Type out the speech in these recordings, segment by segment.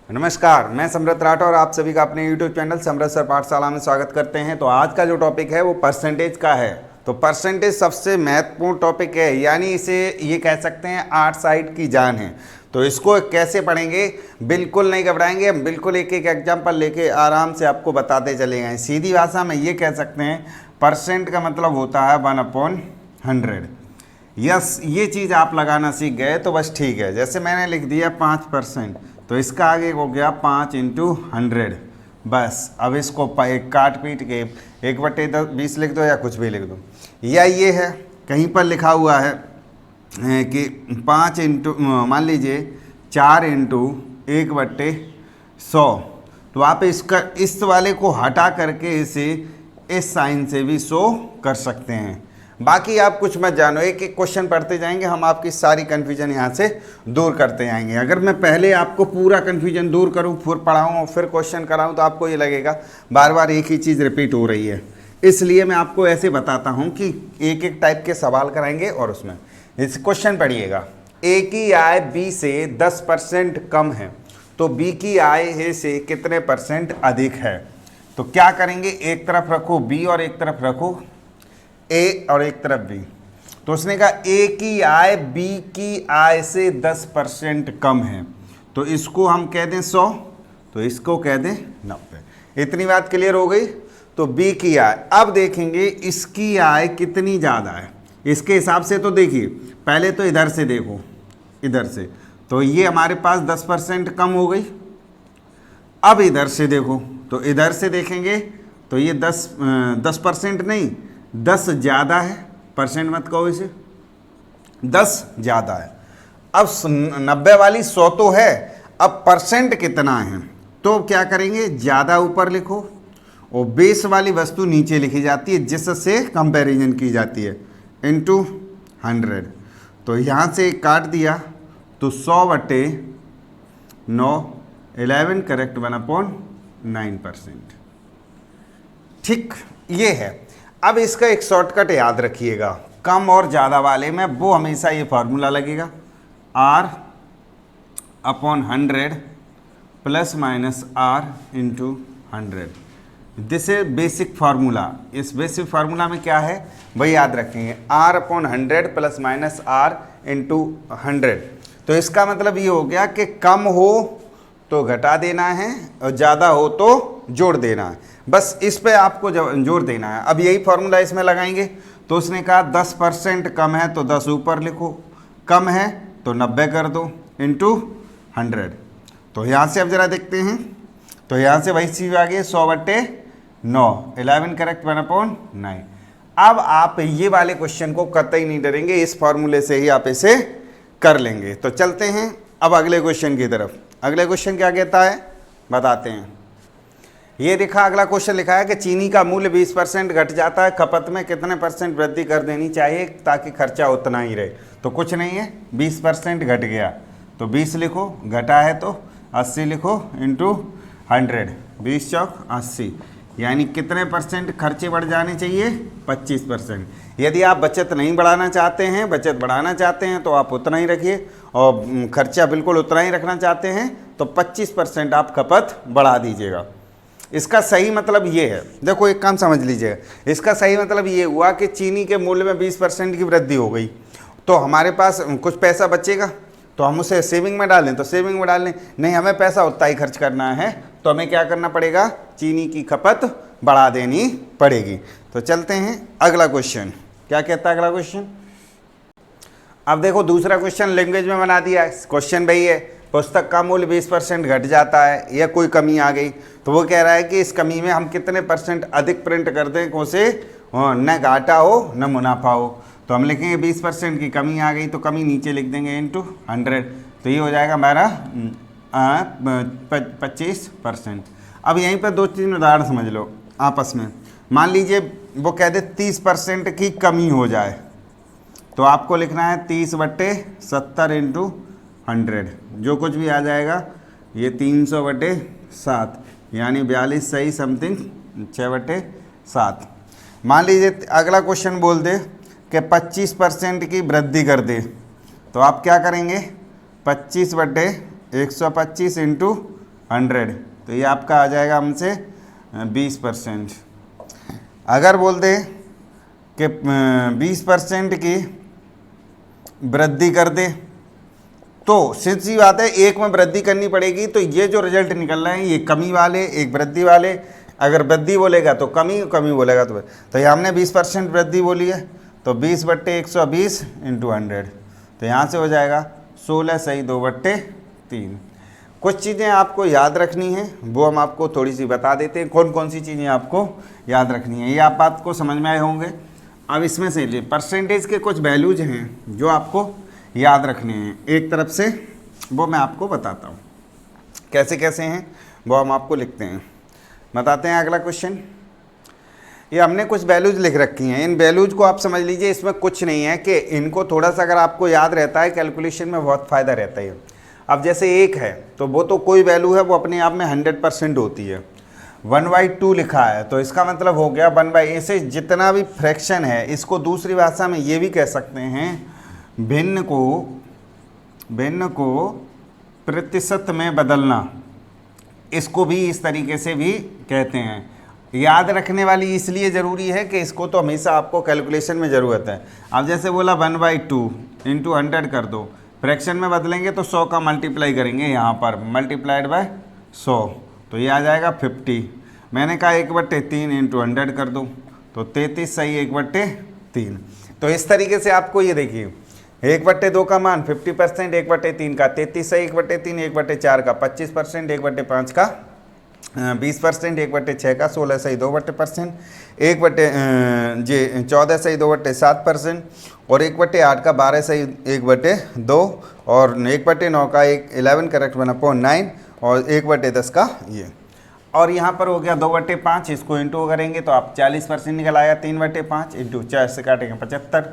नमस्कार, मैं समृत राठौर आप सभी का अपने YouTube चैनल समृत सर पाठशाला में स्वागत करते हैं। तो आज का जो टॉपिक है वो परसेंटेज का है। तो परसेंटेज सबसे महत्वपूर्ण टॉपिक है, यानी इसे ये कह सकते हैं आर्ट साइड की जान है। तो इसको कैसे पढ़ेंगे, बिल्कुल नहीं घबराएंगे, हम बिल्कुल एक एक एग्जाम्पल लेके आराम से आपको बताते चले गए। सीधी भाषा में ये कह सकते हैं परसेंट का मतलब होता है 1/100। यस, ये चीज़ आप लगाना सीख गए तो बस ठीक है। जैसे मैंने लिख दिया 5%, तो इसका आगे हो गया 5 × 100। बस अब इसको एक काट पीट के 1/20 लिख दो या कुछ भी लिख दो। या ये है, कहीं पर लिखा हुआ है कि 5 × मान लीजिए 4 × 1/100, तो आप इसका इस वाले को हटा करके इसे इस साइन से भी शो कर सकते हैं। बाकी आप कुछ मत जानो, एक एक क्वेश्चन पढ़ते जाएंगे, हम आपकी सारी कन्फ्यूजन यहाँ से दूर करते जाएंगे। अगर मैं पहले आपको पूरा कन्फ्यूजन दूर करूँ, फिर पढ़ाऊँ, फिर क्वेश्चन कराऊँ, तो आपको ये लगेगा बार बार एक ही चीज़ रिपीट हो रही है। इसलिए मैं आपको ऐसे बताता हूँ कि एक एक टाइप के सवाल कराएंगे और उसमें इस क्वेश्चन पढ़िएगा। ए की आय बी से 10% कम है, तो बी की आय ए से कितने % अधिक है। तो क्या करेंगे, एक तरफ रखो बी और एक तरफ रखो ए और एक तरफ बी। तो उसने कहा ए की आय बी की आय से 10% कम है, तो इसको हम कह दें 100, तो इसको कह दें 90। इतनी बात क्लियर हो गई। तो बी की आय, अब देखेंगे इसकी आय कितनी ज़्यादा है इसके हिसाब से। तो देखिए पहले तो इधर से देखो, इधर से, तो ये हमारे पास 10% कम हो गई। अब इधर से देखो, तो इधर से देखेंगे तो ये 10% नहीं, 10 ज़्यादा है। परसेंट मत कहो इसे, 10 ज़्यादा है। अब 90 वाली 100 तो है, अब परसेंट कितना है, तो क्या करेंगे, ज़्यादा ऊपर लिखो और बेस वाली वस्तु नीचे लिखी जाती है जिससे कंपैरिजन की जाती है, इनटू 100। तो यहाँ से काट दिया तो 100/9, 11 करेक्ट 1/9%। ठीक, ये है। अब इसका एक शॉर्टकट याद रखिएगा, कम और ज़्यादा वाले में वो हमेशा ये फार्मूला लगेगा, R/100 ± R × 100। This is basic formula. इस बेसिक फार्मूला में क्या है वही याद रखेंगे, R/100 ± R × 100। तो इसका मतलब ये हो गया कि कम हो तो घटा देना है और ज़्यादा हो तो जोड़ देना है। बस इस पे आपको जोर देना है। अब यही फार्मूला इसमें लगाएंगे। तो उसने कहा 10% कम है तो 10 ऊपर लिखो, कम है तो 90 कर दो, इनटू 100। तो यहाँ से अब ज़रा देखते हैं, तो यहाँ से वही चीज़ आ गई 100/9, 11 करेक्ट 1/9। अब आप ये वाले क्वेश्चन को कतई नहीं डरेंगे, इस फार्मूले से ही आप इसे कर लेंगे। तो चलते हैं अब अगले क्वेश्चन की तरफ। अगले क्वेश्चन क्या कहता है बताते हैं। ये देखा, अगला क्वेश्चन लिखा है कि चीनी का मूल्य 20% घट जाता है, खपत में कितने % वृद्धि कर देनी चाहिए ताकि खर्चा उतना ही रहे। तो कुछ नहीं है, 20% घट गया तो 20 लिखो, घटा है तो 80 लिखो, इनटू 100, 20 चौक 80, यानी कितने % खर्चे बढ़ जाने चाहिए, 25%। यदि आप बचत नहीं बढ़ाना चाहते हैं, बचत बढ़ाना चाहते हैं तो आप उतना ही रखिए, और खर्चा बिल्कुल उतना ही रखना चाहते हैं तो 25% आप खपत बढ़ा दीजिएगा। इसका सही मतलब ये है, देखो एक काम समझ लीजिएगा, इसका सही मतलब ये हुआ कि चीनी के मूल्य में 20% की वृद्धि हो गई, तो हमारे पास कुछ पैसा बचेगा तो हम उसे सेविंग में डालें, तो सेविंग में डालें। नहीं, हमें पैसा उतना ही खर्च करना है तो हमें क्या करना पड़ेगा, चीनी की खपत बढ़ा देनी पड़ेगी। तो चलते हैं अगला क्वेश्चन, क्या कहता है अगला क्वेश्चन। अब देखो दूसरा क्वेश्चन लैंग्वेज में बना दिया। क्वेश्चन भाई है, पुस्तक का मूल्य 20% घट जाता है या कोई कमी आ गई, तो वो कह रहा है कि इस कमी में हम कितने % अधिक प्रिंट कर दें को से न घाटा हो न मुनाफा हो। तो हम लिखेंगे 20% की कमी आ गई, तो कमी नीचे लिख देंगे इनटू 100, तो ये हो जाएगा हमारा 25%। अब यहीं पर 2-3 उदाहरण समझ लो आपस में। मान लीजिए वो कह दे 30% की कमी हो जाए, तो आपको लिखना है 30/70 × 100, जो कुछ भी आ जाएगा ये 300/7, यानी 42 सही समथिंग 6/7। मान लीजिए अगला क्वेश्चन बोल दे कि 25% की वृद्धि कर दे, तो आप क्या करेंगे, 25/125 × 100, तो ये आपका आ जाएगा हमसे 20%। अगर बोल दे कि 20% की वृद्धि कर दे, तो सीधी सी बात है एक में वृद्धि करनी पड़ेगी, तो ये जो रिजल्ट निकल रहे हैं ये कमी वाले एक वृद्धि वाले, अगर वृद्धि बोलेगा तो कमी, कमी बोलेगा तो ये हमने 20% वृद्धि बोली है, तो 20/120 × 100, तो यहाँ से हो जाएगा 16 सही 2/3। कुछ चीज़ें आपको याद रखनी है, वो हम आपको थोड़ी सी बता देते हैं कौन कौन सी चीज़ें आपको याद रखनी है। ये आप बात को समझ में आए होंगे। अब इसमें से परसेंटेज के कुछ वैल्यूज हैं जो आपको याद रखने हैं एक तरफ से, वो मैं आपको बताता हूँ कैसे कैसे हैं, वो हम आपको लिखते हैं, बताते हैं। अगला क्वेश्चन, ये हमने कुछ वैल्यूज लिख रखी हैं, इन वैल्यूज को आप समझ लीजिए, इसमें कुछ नहीं है कि इनको थोड़ा सा अगर आपको याद रहता है कैलकुलेशन में बहुत फ़ायदा रहता है। अब जैसे 1 है तो वो तो कोई वैल्यू है वो अपने आप में 100% होती है। 1/2 लिखा है तो इसका मतलब हो गया 1/, ऐसे जितना भी फ्रैक्शन है इसको दूसरी भाषा में ये भी कह सकते हैं, भिन्न को प्रतिशत में बदलना, इसको भी इस तरीके से भी कहते हैं। याद रखने वाली इसलिए ज़रूरी है कि इसको तो हमेशा आपको कैलकुलेशन में ज़रूरत है। अब जैसे बोला 1/2 × 100 कर दो, फ्रैक्शन में बदलेंगे तो 100 का मल्टीप्लाई करेंगे, यहाँ पर मल्टीप्लाइड बाय 100, तो ये आ जाएगा 50। मैंने कहा 1/3 × 100 कर दो, तो 33 सही 1/3। तो इस तरीके से आपको ये देखिए 1/2 का मान 50%, 1/3 का 33 सही 1/3, 1/4 का 25%, 1/5 का 20%, 1/6 का 16 सही 2%, 14 सही 2/7%, और 1/8 का 12 सही 1/2, और 1/9 का 11 करेक्ट 1/9, और 1/10 का ये। और यहाँ पर हो गया 2/5, इसको इंटू करेंगे तो आप 40% निकल आया, 3/5 इंटू 4 से काटेंगे 75,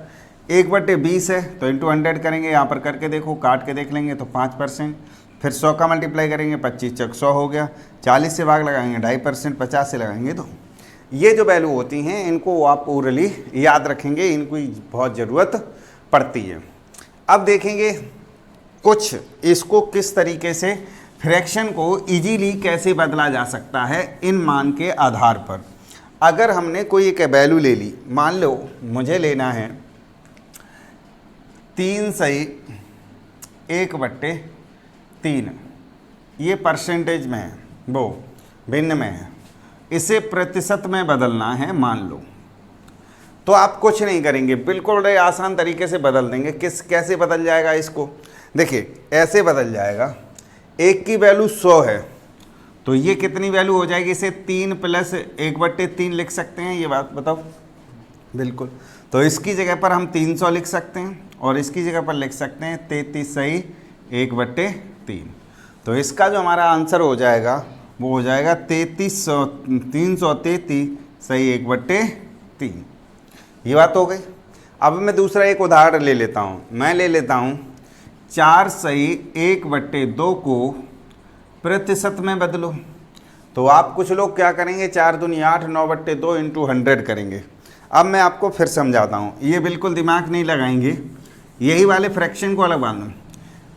1/20 है तो इंटू 100 करेंगे, यहाँ पर करके देखो काट के देख लेंगे तो 5%, फिर 100 का मल्टीप्लाई करेंगे 25 चक 100 हो गया, 40 से भाग लगाएंगे 2.5%, 50 से लगाएंगे तो ये जो वैल्यू होती हैं इनको आप ओरली याद रखेंगे, इनको बहुत ज़रूरत पड़ती है। अब देखेंगे कुछ इसको किस तरीके से फ्रैक्शन को इजीली कैसे बदला जा सकता है इन मान के आधार पर। अगर हमने कोई एक वैल्यू ले ली, मान लो मुझे लेना है 3 सही 1/3, ये परसेंटेज में है, वो भिन्न में है, इसे प्रतिशत में बदलना है मान लो, तो आप कुछ नहीं करेंगे, बिल्कुल आसान तरीके से बदल देंगे। कैसे बदल जाएगा इसको, देखिए ऐसे बदल जाएगा, 1 की वैल्यू 100 है तो ये कितनी वैल्यू हो जाएगी, इसे 3 + 1/3 लिख सकते हैं, ये बात बताओ। बिल्कुल, तो इसकी जगह पर हम 300 लिख सकते हैं और इसकी जगह पर लिख सकते हैं 33 सही 1/3। तो इसका जो हमारा आंसर हो जाएगा वो हो जाएगा 333 सही 1/3। ये बात हो गई। अब मैं दूसरा एक उदाहरण ले लेता हूँ, मैं ले लेता हूँ 4 सही 1/2 को प्रतिशत में बदलो। तो आप कुछ लोग क्या करेंगे, 4 दूनी 8, 9/2 × 100 करेंगे। अब मैं आपको फिर समझाता हूँ, ये बिल्कुल दिमाग नहीं लगाएंगे, यही वाले फ्रैक्शन को अलग बांधो।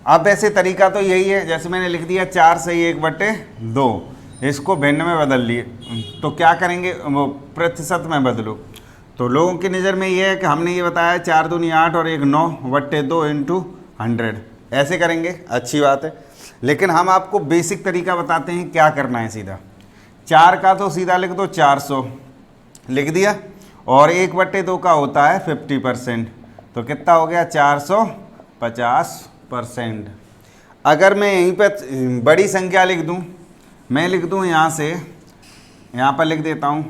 अब ऐसे तरीका तो यही है, जैसे मैंने लिख दिया 4 सही 1/2, इसको भिन्न में बदल लिए, तो क्या करेंगे, वो प्रतिशत में बदलो। तो लोगों की नज़र में ये है कि हमने ये बताया 4 दूनी 8 और 1 9/2 × 100, ऐसे करेंगे, अच्छी बात है। लेकिन हम आपको बेसिक तरीका बताते हैं क्या करना है। सीधा 4 का तो सीधा लिख दो 400 लिख दिया, और 1/2 का होता है 50%, तो कितना हो गया 450%। अगर मैं यहीं पे बड़ी संख्या लिख दूं, मैं लिख दूं यहाँ से, यहाँ पर लिख देता हूँ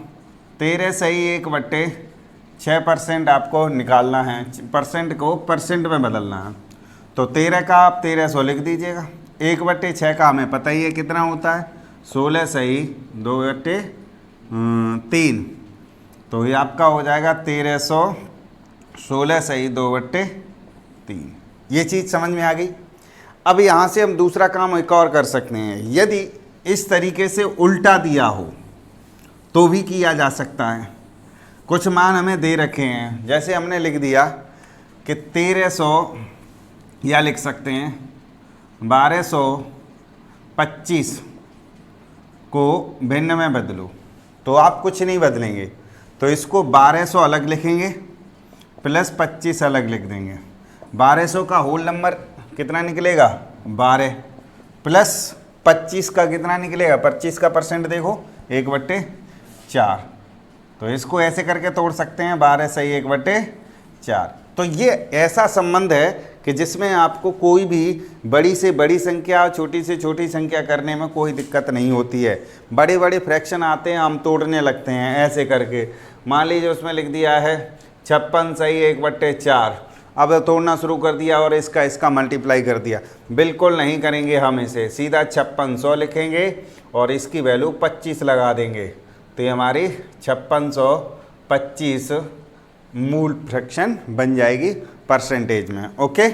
13 सही 1/6% आपको निकालना है, परसेंट को परसेंट में बदलना है। तो 13 का आप 1300 लिख दीजिएगा, 1/6 का हमें पता ही है कितना होता है, 16 सही 2/3, तो ये आपका हो जाएगा 1300 16 सही 2/3। ये चीज़ समझ में आ गई। अब यहाँ से हम दूसरा काम एक और कर सकते हैं, यदि इस तरीके से उल्टा दिया हो तो भी किया जा सकता है। कुछ मान हमें दे रखे हैं, जैसे हमने लिख दिया कि 1300, या लिख सकते हैं 1225 को भिन्न में बदलो, तो आप कुछ नहीं बदलेंगे, तो इसको 1200 अलग लिखेंगे प्लस 25 अलग लिख देंगे। 1200 का होल नंबर कितना निकलेगा 12 प्लस 25 का कितना निकलेगा, 25 का परसेंट देखो 1/4, तो इसको ऐसे करके तोड़ सकते हैं 12 सही 1/4। तो ये ऐसा संबंध है कि जिसमें आपको कोई भी बड़ी से बड़ी संख्या छोटी से छोटी संख्या करने में कोई दिक्कत नहीं होती है। बड़े बड़े फ्रैक्शन आते हैं हम तोड़ने लगते हैं ऐसे करके, मान लीजिए उसमें लिख दिया है 56 सही 1/4, अब तोड़ना शुरू कर दिया और इसका मल्टीप्लाई कर दिया। बिल्कुल नहीं करेंगे हम इसे, सीधा 5600 लिखेंगे और इसकी वैल्यू 25 लगा देंगे, तो ये हमारी 5625 मूल फ्रैक्शन बन जाएगी परसेंटेज में। ओके,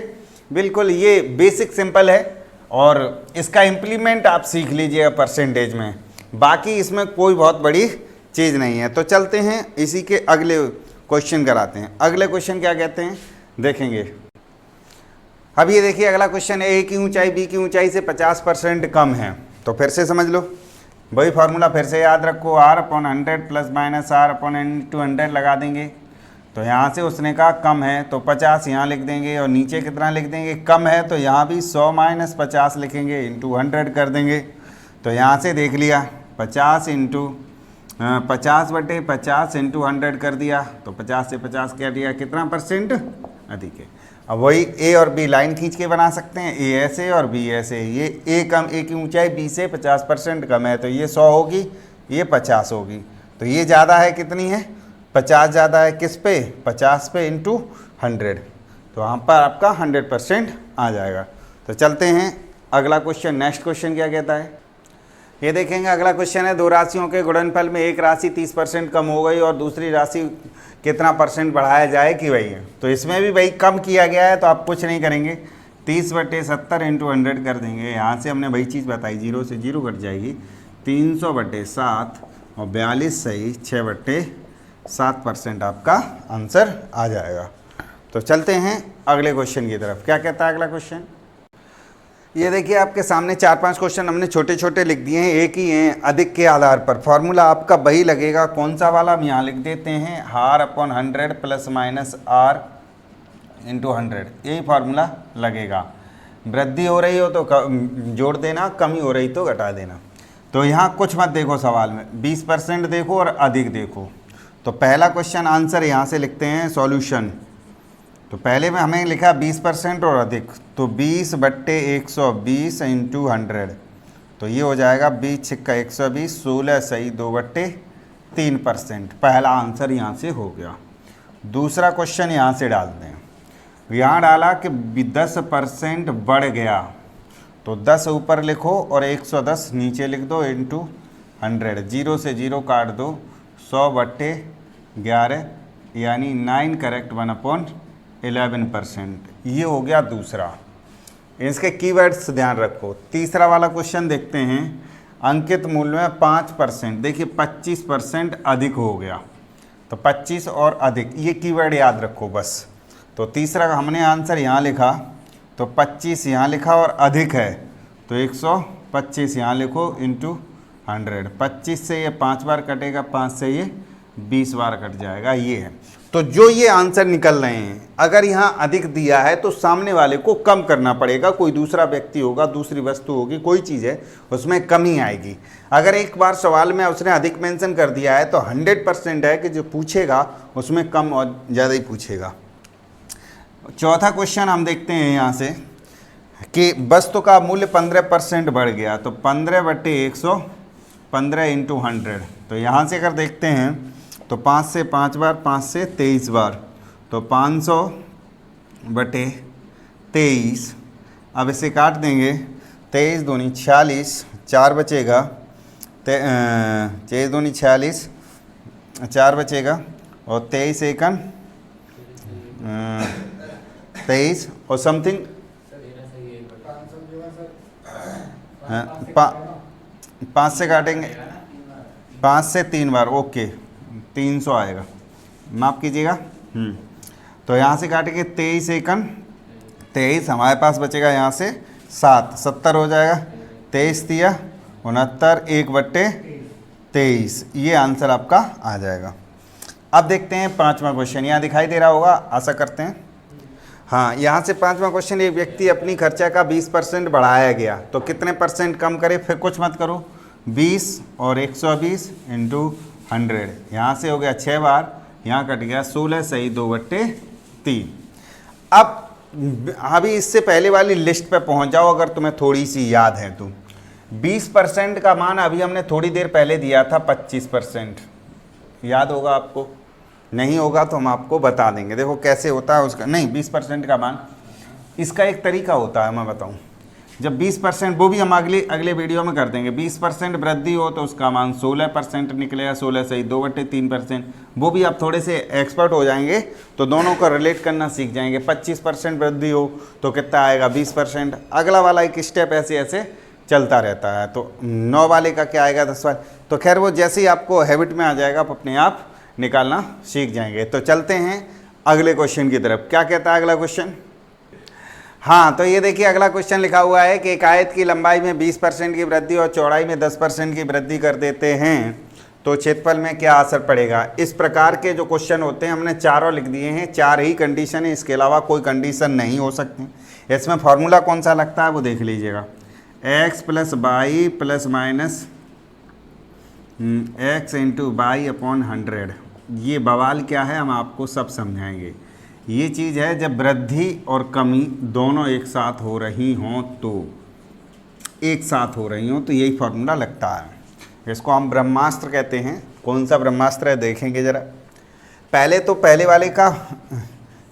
बिल्कुल ये बेसिक सिंपल है और इसका इम्प्लीमेंट आप सीख लीजिएगा परसेंटेज में, बाकी इसमें कोई बहुत बड़ी चीज़ नहीं है। तो चलते हैं इसी के अगले क्वेश्चन कराते हैं। अगले क्वेश्चन क्या कहते हैं देखेंगे। अब ये देखिए अगला क्वेश्चन, ए की ऊंचाई बी की ऊंचाई से 50% कम है, तो फिर से समझ लो, वही फार्मूला फिर से याद रखो, r/100 प्लस माइनस r/(100) लगा देंगे। तो यहाँ से उसने कहा कम है तो 50 यहाँ लिख देंगे और नीचे कितना लिख देंगे, कम है तो यहाँ भी 100 - 50 लिखेंगे, इंटू 100 कर देंगे। तो यहाँ से देख लिया 50 इंटू 50/50 इंटू 100 कर दिया, तो 50 से 50 क्या दिया, कितना परसेंट अधिक है। अब वही ए और बी लाइन खींच के बना सकते हैं, ए ऐसे और बी ऐसे। ये ए की ऊंचाई बी से 50% कम है, तो ये 100 होगी, ये 50 होगी, तो ये ज़्यादा है, कितनी है 50 ज़्यादा है, किस पे 50 पे इंटू 100, तो वहाँ पर आपका 100% आ जाएगा। तो चलते हैं अगला क्वेश्चन, नेक्स्ट क्वेश्चन क्या कहता है ये देखेंगे। अगला क्वेश्चन है, दो राशियों के गुणनफल में एक राशि 30% कम हो गई और दूसरी राशि कितना परसेंट बढ़ाया जाए कि वही है। तो इसमें भी वही कम किया गया है, तो आप कुछ नहीं करेंगे, 30/70 इंटू 100 कर देंगे। यहाँ से हमने वही चीज़ बताई, 0 से 0 कट जाएगी, 300/7 और 42 सही 6/7% आपका आंसर आ जाएगा। तो चलते हैं अगले क्वेश्चन की तरफ। क्या कहता है अगला क्वेश्चन, ये देखिए आपके सामने 4-5 क्वेश्चन हमने छोटे छोटे लिख दिए हैं, एक ही हैं अधिक के आधार पर। फॉर्मूला आपका वही लगेगा, कौन सा वाला हम यहाँ लिख देते हैं, r/100 plus minus r into 100, यही फार्मूला लगेगा। वृद्धि हो रही हो तो जोड़ देना, कमी हो रही तो घटा देना। तो यहाँ कुछ मत देखो सवाल में, 20% देखो और अधिक देखो। तो पहला क्वेश्चन आंसर यहाँ से लिखते हैं सॉल्यूशन। तो पहले में हमें लिखा 20% और अधिक, तो 20/120 इंटू 100, तो ये हो जाएगा 20×120, 16 सही 2/3%। पहला आंसर यहाँ से हो गया। दूसरा क्वेश्चन यहाँ से डालते हैं, यहाँ डाला कि 10% बढ़ गया, तो 10 ऊपर लिखो और 110 नीचे लिख दो इंटू 100, 0 से 0 काट दो, 100/11 यानी 9 करेक्ट 1/11%। ये हो गया दूसरा, इसके कीवर्ड्स ध्यान रखो। तीसरा वाला क्वेश्चन देखते हैं, अंकित मूल्य में 5%, देखिए 25% अधिक हो गया, तो 25 और अधिक ये कीवर्ड याद रखो बस। तो तीसरा हमने आंसर यहाँ लिखा, तो 25 यहाँ लिखा और अधिक है तो 125 यहाँ लिखो इंटू 100। 25 से ये 5 बार कटेगा, 5 से ये 20 बार कट जाएगा, ये है। तो जो ये आंसर निकल रहे हैं, अगर यहाँ अधिक दिया है तो सामने वाले को कम करना पड़ेगा, कोई दूसरा व्यक्ति होगा, दूसरी वस्तु होगी, कोई चीज़ है उसमें कमी आएगी। अगर एक बार सवाल में उसने अधिक मेंशन कर दिया है तो 100% है कि जो पूछेगा उसमें कम और ज़्यादा ही पूछेगा। चौथा क्वेश्चन हम देखते हैं यहाँ से कि वस्तु का मूल्य 15% बढ़ गया, तो 15/115 इंटू 100। तो यहाँ से अगर देखते हैं तो 5 से 5 बार, 5 से 23 बार, तो 500/23। अब इसे काट देंगे, 23 दूनी 46, 4 बचेगा, 23 दूनी 46, 4 बचेगा और 23 एकन 23 और समथिंग 5 से काटेंगे, 5 से 3 बार, ओके 300 आएगा, माफ़ कीजिएगा। तो यहाँ से काटेंगे 23 एकन 23, हमारे पास बचेगा यहाँ से 7, 70 हो जाएगा, 23 दिया 69 1/23, ये आंसर आपका आ जाएगा। अब देखते हैं 5वां क्वेश्चन, यहाँ दिखाई दे रहा होगा, आशा करते हैं। हाँ, यहाँ से 5वां क्वेश्चन, एक व्यक्ति अपनी खर्चा का 20% बढ़ाया गया तो कितने परसेंट कम करे? फिर कुछ मत करो, 20 और 120 इंटू 100, यहाँ से हो गया 6 बार, यहाँ कट गया 16 सही 2/3। अब अभी इससे पहले वाली लिस्ट पे पहुँच जाओ अगर तुम्हें थोड़ी सी याद है तो। 20% का मान अभी हमने थोड़ी देर पहले दिया था 25%, याद होगा आपको? नहीं होगा तो हम आपको बता देंगे। देखो कैसे होता है उसका, नहीं 20% का मान, इसका एक तरीका होता है, मैं बताऊं। जब 20%, वो भी हम अगले वीडियो में कर देंगे, 20% वृद्धि हो तो उसका मान 16% निकलेगा, 16 सही 2/3%। वो भी आप थोड़े से एक्सपर्ट हो जाएंगे तो दोनों को रिलेट करना सीख जाएंगे। 25% वृद्धि हो तो कितना आएगा? 20%। अगला वाला एक स्टेप ऐसे ऐसे चलता रहता है। तो 9 वाले का क्या आएगा? 10 वाले। तो खैर वो जैसे ही आपको हैबिट में आ जाएगा आप अपने आप निकालना सीख जाएंगे। तो चलते हैं अगले क्वेश्चन की तरफ। क्या कहता है अगला क्वेश्चन? हाँ, तो ये देखिए अगला क्वेश्चन लिखा हुआ है कि एक आयत की लंबाई में 20% की वृद्धि और चौड़ाई में 10% की वृद्धि कर देते हैं तो क्षेत्रफल में क्या असर पड़ेगा? इस प्रकार के जो क्वेश्चन होते हैं हमने चारों लिख दिए हैं, 4 ही कंडीशन है, इसके अलावा कोई कंडीशन नहीं हो सकती। इसमें फॉर्मूला कौन सा लगता है वो देख लीजिएगा, x + y ± x × y/100। ये बवाल क्या है हम आपको सब समझाएंगे। ये चीज़ है जब वृद्धि और कमी दोनों एक साथ हो रही हों तो यही फार्मूला लगता है। इसको हम ब्रह्मास्त्र कहते हैं। कौन सा ब्रह्मास्त्र है देखेंगे ज़रा। पहले वाले का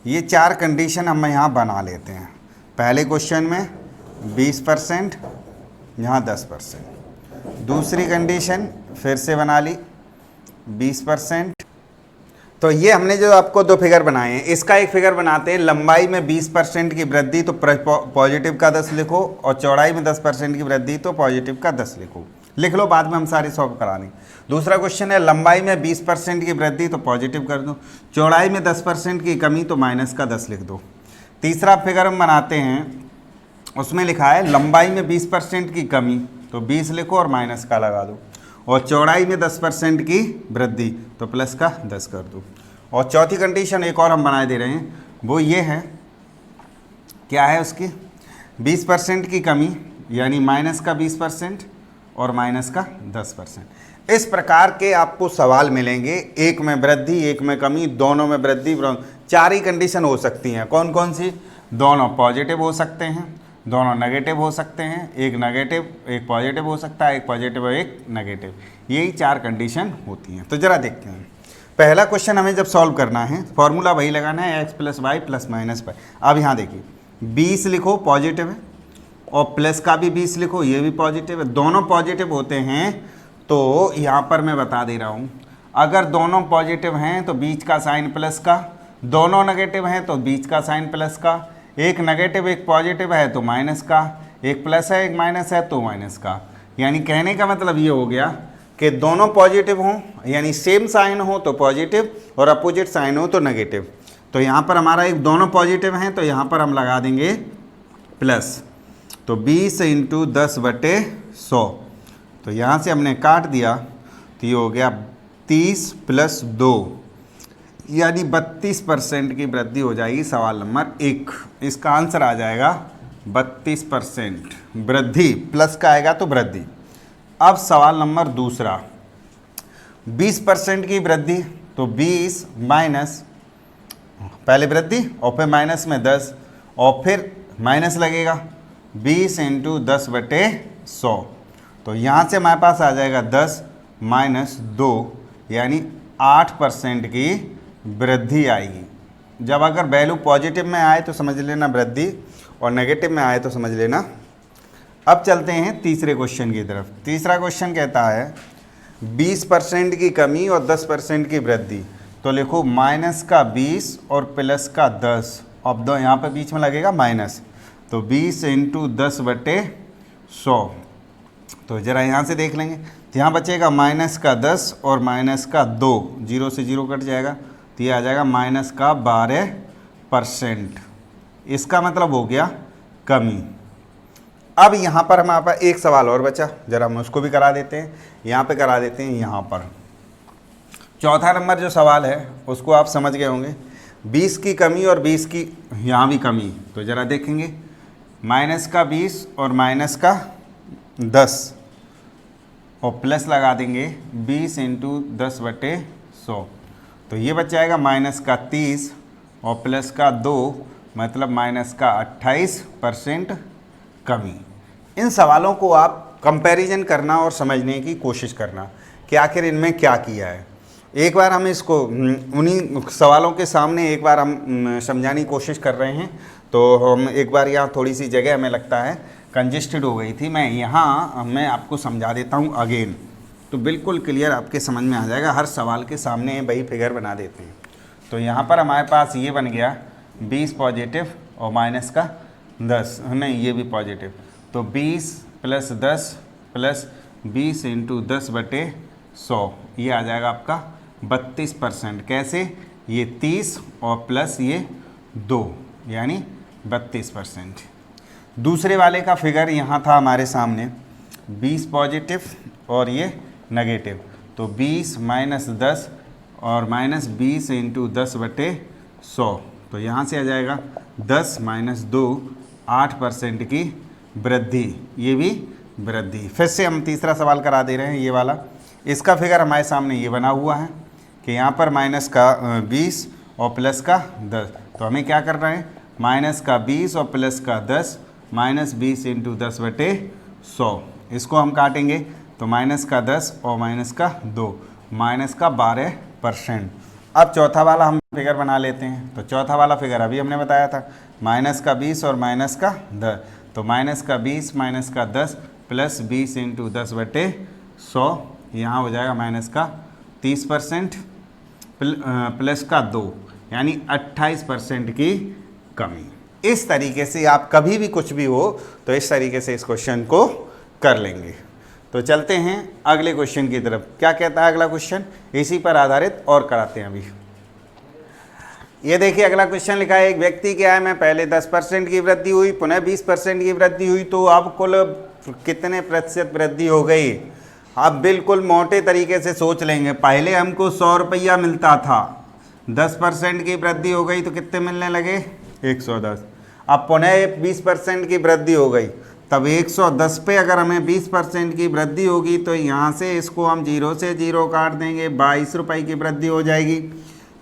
ये 4 कंडीशन हम यहाँ बना लेते हैं। पहले क्वेश्चन में 20%, यहाँ 10%। दूसरी कंडीशन फिर से बना ली 20%। तो ये हमने जो आपको 2 फिगर बनाए हैं, इसका एक फिगर बनाते हैं। लंबाई में 20% की वृद्धि तो पॉजिटिव का 10 लिखो, और चौड़ाई में 10% की वृद्धि तो पॉजिटिव का 10 लिख लो, बाद में हम सारी सॉल्व करा देंगे। दूसरा क्वेश्चन है लंबाई में 20% की वृद्धि तो पॉजिटिव कर दो, चौड़ाई में 10% की कमी तो माइनस का 10 लिख दो। तीसरा फिगर हम बनाते हैं, उसमें लिखा है लंबाई में 20% की कमी तो 20 लिखो और माइनस का लगा दो, और चौड़ाई में 10% की वृद्धि तो प्लस का 10 कर दो। और चौथी कंडीशन एक और हम बनाए दे रहे हैं, वो ये है, क्या है उसकी? 20% की कमी यानी माइनस का 20% और माइनस का 10%। इस प्रकार के आपको सवाल मिलेंगे, एक में वृद्धि एक में कमी, दोनों में वृद्धि। 4 ही कंडीशन हो सकती हैं। कौन कौन सी? दोनों पॉजिटिव हो सकते हैं, दोनों नेगेटिव हो सकते हैं, एक नेगेटिव एक पॉजिटिव हो सकता है, एक पॉजिटिव और एक नेगेटिव। यही 4 कंडीशन होती हैं। तो ज़रा देखते हैं। पहला क्वेश्चन हमें जब सॉल्व करना है, फॉर्मूला वही लगाना है, x + y ± y। अब यहाँ देखिए 20 लिखो पॉजिटिव है, और प्लस का भी 20 लिखो, ये भी पॉजिटिव है। दोनों पॉजिटिव होते हैं तो यहाँ पर मैं बता दे रहा हूँ, अगर दोनों पॉजिटिव हैं तो बीच का साइन प्लस का, दोनों नेगेटिव हैं तो बीच का साइन प्लस का, एक नेगेटिव एक पॉजिटिव है तो माइनस का, एक प्लस है एक माइनस है तो माइनस का। यानी कहने का मतलब ये हो गया कि दोनों पॉजिटिव हों यानी सेम साइन हो तो पॉजिटिव, और अपोजिट साइन हो तो नेगेटिव। तो यहाँ पर हमारा एक दोनों पॉजिटिव हैं तो यहाँ पर हम लगा देंगे प्लस, तो 20 × 10/100। तो यहाँ से हमने काट दिया तो ये हो गया 30 + 2 यानी 32% की वृद्धि हो जाएगी। सवाल नंबर 1, इसका आंसर आ जाएगा 32% वृद्धि, प्लस का आएगा तो वृद्धि। अब सवाल नंबर दूसरा, 20% की वृद्धि तो 20 माइनस, पहले वृद्धि और फिर माइनस में 10 और फिर माइनस लगेगा 20 × 10/100। तो यहाँ से हमारे पास आ जाएगा 10 - 2 यानी 8% की वृद्धि आएगी। जब अगर वैल्यू पॉजिटिव में आए तो समझ लेना वृद्धि, और नेगेटिव में आए तो समझ लेना। अब चलते हैं तीसरे क्वेश्चन की तरफ। तीसरा क्वेश्चन कहता है 20% की कमी और 10% की वृद्धि, तो लिखो माइनस का 20 और प्लस का 10। अब दो यहाँ पर बीच में लगेगा माइनस, तो 20 × 10/100। तो ज़रा यहाँ से देख लेंगे, तो यहाँ बचेगा माइनस का 10 और माइनस का 2, 0 से 0 कट जाएगा, तो ये आ जाएगा माइनस का 12%। इसका मतलब हो गया कमी। अब यहाँ पर हमारे पास एक सवाल और बचा, जरा हम उसको भी करा देते हैं, यहाँ पे करा देते हैं। यहाँ पर चौथा नंबर जो सवाल है उसको आप समझ गए होंगे, 20 की कमी और 20 की यहाँ भी कमी। तो ज़रा देखेंगे, माइनस का 20 और माइनस का 10 और प्लस लगा देंगे 20 इंटू 10/100। तो ये बच जाएगा माइनस का 30 और प्लस का 2, मतलब माइनस का 28% कमी। इन सवालों को आप कंपैरिजन करना और समझने की कोशिश करना कि आखिर इनमें क्या किया है। एक बार हम इसको उन्हीं सवालों के सामने एक बार हम समझाने की कोशिश कर रहे हैं। तो हम एक बार यहाँ थोड़ी सी जगह हमें लगता है कंजेस्टेड हो गई थी, मैं आपको समझा देता हूँ अगेन, तो बिल्कुल क्लियर आपके समझ में आ जाएगा। हर सवाल के सामने वही फिगर बना देते हैं। तो यहाँ पर हमारे पास ये बन गया 20 पॉजिटिव और माइनस का 10, नहीं ये भी पॉजिटिव, तो 20 + 10 + 20 इंटू 10/100, ये आ जाएगा आपका 32%। कैसे? ये 30 और प्लस ये 2, यानी 32%। दूसरे वाले का फिगर यहाँ था हमारे सामने, 20 पॉजिटिव और ये नेगेटिव, तो 20 - 10 और -20 इंटू 10/100, तो यहाँ से आ जाएगा 10 - 2, 8% की वृद्धि, ये भी वृद्धि। फिर से हम तीसरा सवाल करा दे रहे हैं, ये वाला। इसका फिगर हमारे सामने ये बना हुआ है कि यहाँ पर माइनस का 20 और प्लस का 10, तो हमें क्या करना है, माइनस का 20 और प्लस का 10, -20 इंटू 10/100, इसको हम काटेंगे तो माइनस का 10 और माइनस का 2, माइनस का 12%। अब चौथा वाला हम फिगर बना लेते हैं। तो चौथा वाला फिगर अभी हमने बताया था, माइनस का 20 और माइनस का 10, तो माइनस का 20 माइनस का 10 प्लस 20 इंटू 10/100, यहाँ हो जाएगा माइनस का 30% प्लस का 2, यानी 28% की कमी। इस तरीके से आप कभी भी कुछ भी हो तो इस तरीके से इस क्वेश्चन को कर लेंगे। तो चलते हैं अगले क्वेश्चन की तरफ। क्या कहता है अगला क्वेश्चन, इसी पर आधारित और कराते हैं अभी। ये देखिए अगला क्वेश्चन लिखा है, एक व्यक्ति की आय में पहले 10% की वृद्धि हुई, पुनः 20% की वृद्धि हुई, तो अब कुल कितने प्रतिशत वृद्धि हो गई। आप बिल्कुल मोटे तरीके से सोच लेंगे, पहले हमको 100 रुपया मिलता था, 10% की वृद्धि हो गई तो कितने मिलने लगे, 110। अब पुनः 20% की वृद्धि हो गई, तब 110 पे अगर हमें 20% की वृद्धि होगी तो यहाँ से इसको हम 0 से 0 काट देंगे, 22 रुपये की वृद्धि हो जाएगी।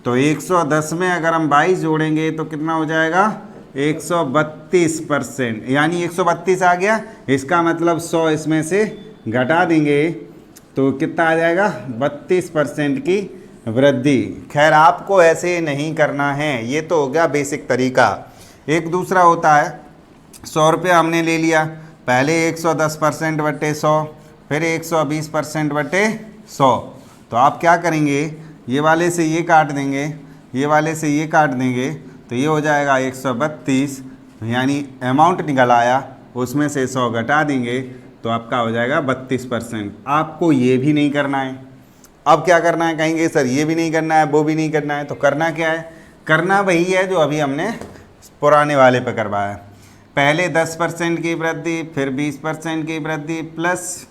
तो 110 में अगर हम 22 जोड़ेंगे तो कितना हो जाएगा, 132%, यानी 132 आ गया। इसका मतलब 100 इसमें से घटा देंगे तो कितना आ जाएगा, 32% की वृद्धि। खैर आपको ऐसे नहीं करना है, ये तो हो गया बेसिक तरीका। एक दूसरा होता है, 100 रुपया हमने ले लिया, पहले 110% बटे 100, फिर 120% बटे 100, तो आप क्या करेंगे, ये वाले से ये काट देंगे, ये वाले से ये काट देंगे, तो ये हो जाएगा 132, यानी अमाउंट निकल आया, उसमें से 100 घटा देंगे तो आपका हो जाएगा 32%। आपको ये भी नहीं करना है। अब क्या करना है, कहेंगे सर ये भी नहीं करना है, वो भी नहीं करना है, तो करना क्या है, करना वही है जो अभी हमने पुराने वाले पे करवाया। पहले 10% की वृद्धि, फिर 20% की वृद्धि, प्लस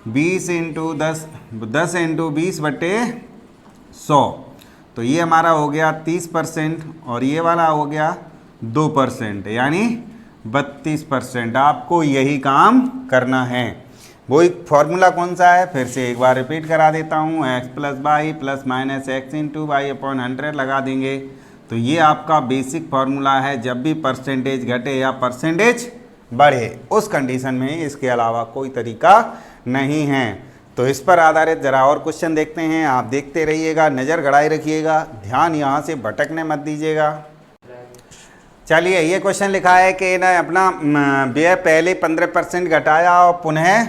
20 इंटू 10 इंटू 20/100, तो ये हमारा हो गया 30% और ये वाला हो गया 2%, यानी 32%। आपको यही काम करना है। वो एक फॉर्मूला कौन सा है, फिर से एक बार रिपीट करा देता हूँ, x + y + -x into y/100 लगा देंगे, तो ये आपका बेसिक फार्मूला है। जब भी परसेंटेज घटे या परसेंटेज बढ़े, उस कंडीशन में इसके अलावा कोई तरीका नहीं है। तो इस पर आधारित जरा और क्वेश्चन देखते हैं। आप देखते रहिएगा, नज़र गड़ाए रखिएगा, ध्यान यहाँ से भटकने मत दीजिएगा। चलिए, ये क्वेश्चन लिखा है कि ना अपना व्यय पहले 15% घटाया और पुनः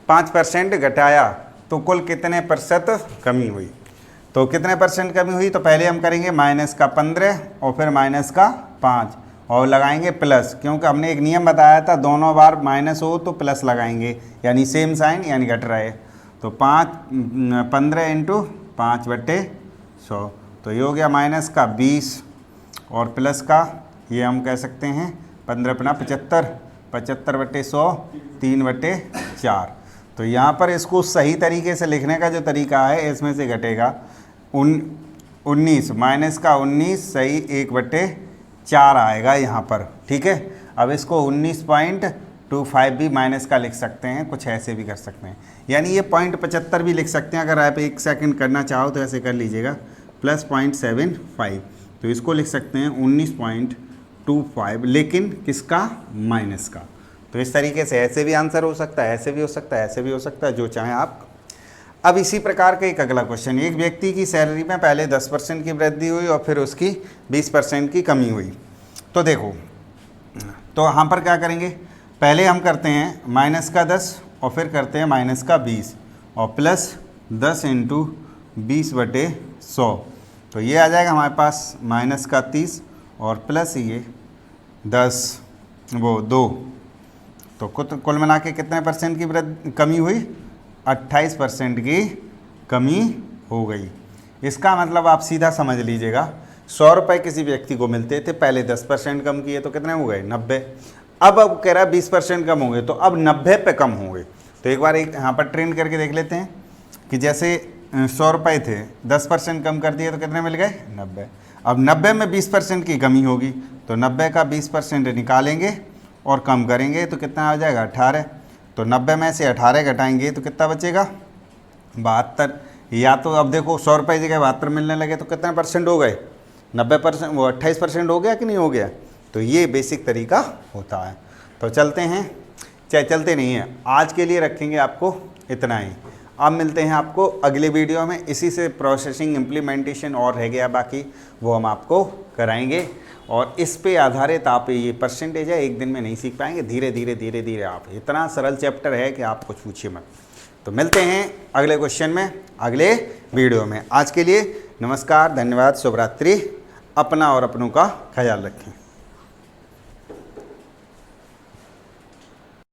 5% घटाया, तो कुल कितने प्रतिशत कमी हुई। तो कितने परसेंट कमी हुई, तो पहले हम करेंगे -15 और फिर -5 और लगाएंगे प्लस, क्योंकि हमने एक नियम बताया था, दोनों बार माइनस हो तो प्लस लगाएंगे, यानी सेम साइन, यानी घट रहे। तो 15 इंटू 5/100, तो ये हो गया -20 और प्लस का, ये हम कह सकते हैं 15 × 75, 75/100 3/4। तो यहाँ पर इसको सही तरीके से लिखने का जो तरीका है, इसमें से घटेगा 19 माइनस का 19 सही 1/4 आएगा यहाँ पर। ठीक है, अब इसको 19.25 भी माइनस का लिख सकते हैं, कुछ ऐसे भी कर सकते हैं, यानी ये 0.75 भी लिख सकते हैं। अगर आप 1 सेकंड करना चाहो तो ऐसे कर लीजिएगा, प्लस 0.75, तो इसको लिख सकते हैं 19.25, लेकिन किसका? माइनस का। तो इस तरीके से ऐसे भी आंसर हो सकता है, ऐसे भी हो सकता है, ऐसे भी हो सकता है, जो चाहें आप। अब इसी प्रकार का एक अगला क्वेश्चन, एक व्यक्ति की सैलरी में पहले 10% की वृद्धि हुई और फिर उसकी 20% की कमी हुई। तो देखो, तो यहाँ पर क्या करेंगे, पहले हम करते हैं माइनस का 10 और फिर करते हैं माइनस का 20 और प्लस 10 × 20/100। तो ये आ जाएगा हमारे पास माइनस का 30 और प्लस ये 10 वो 2। तो कुल मिला के कितने परसेंट की कमी हुई? 28% की कमी हो गई। इसका मतलब आप सीधा समझ लीजिएगा, 100 रुपये किसी व्यक्ति को मिलते थे, पहले 10% कम किए तो कितने हो गए? 90। अब कह रहा है 20% कम हो गए, तो अब 90 पे कम हो गए। तो एक बार यहाँ पर ट्रेंड करके देख लेते हैं कि जैसे 100 रुपये थे, 10% कम कर दिए तो कितने मिल गए? 90। अब 90 में 20% की कमी होगी, तो 90 का 20% निकालेंगे और कम करेंगे तो कितना आ जाएगा? 18। तो 90 में से 18 घटाएंगे तो कितना बचेगा? 72। या तो अब देखो 100 रुपये की जगह 72 मिलने लगे तो कितना परसेंट हो गए? 90%, वो 28% हो गया कि नहीं हो गया? तो ये बेसिक तरीका होता है। तो चलते हैं, चाहे चलते नहीं हैं, आज के लिए रखेंगे आपको इतना ही। अब मिलते हैं आपको अगले वीडियो में, इसी से प्रोसेसिंग इम्प्लीमेंटेशन और रह गया बाकी, वो हम आपको कराएंगे। और इस पे आधारित आप ये परसेंटेज है, एक दिन में नहीं सीख पाएंगे, धीरे धीरे धीरे धीरे आप, इतना सरल चैप्टर है कि आप कुछ पूछिए मत। तो मिलते हैं अगले क्वेश्चन में, अगले वीडियो में। आज के लिए नमस्कार, धन्यवाद, शुभ रात्रि। अपना और अपनों का ख्याल रखें।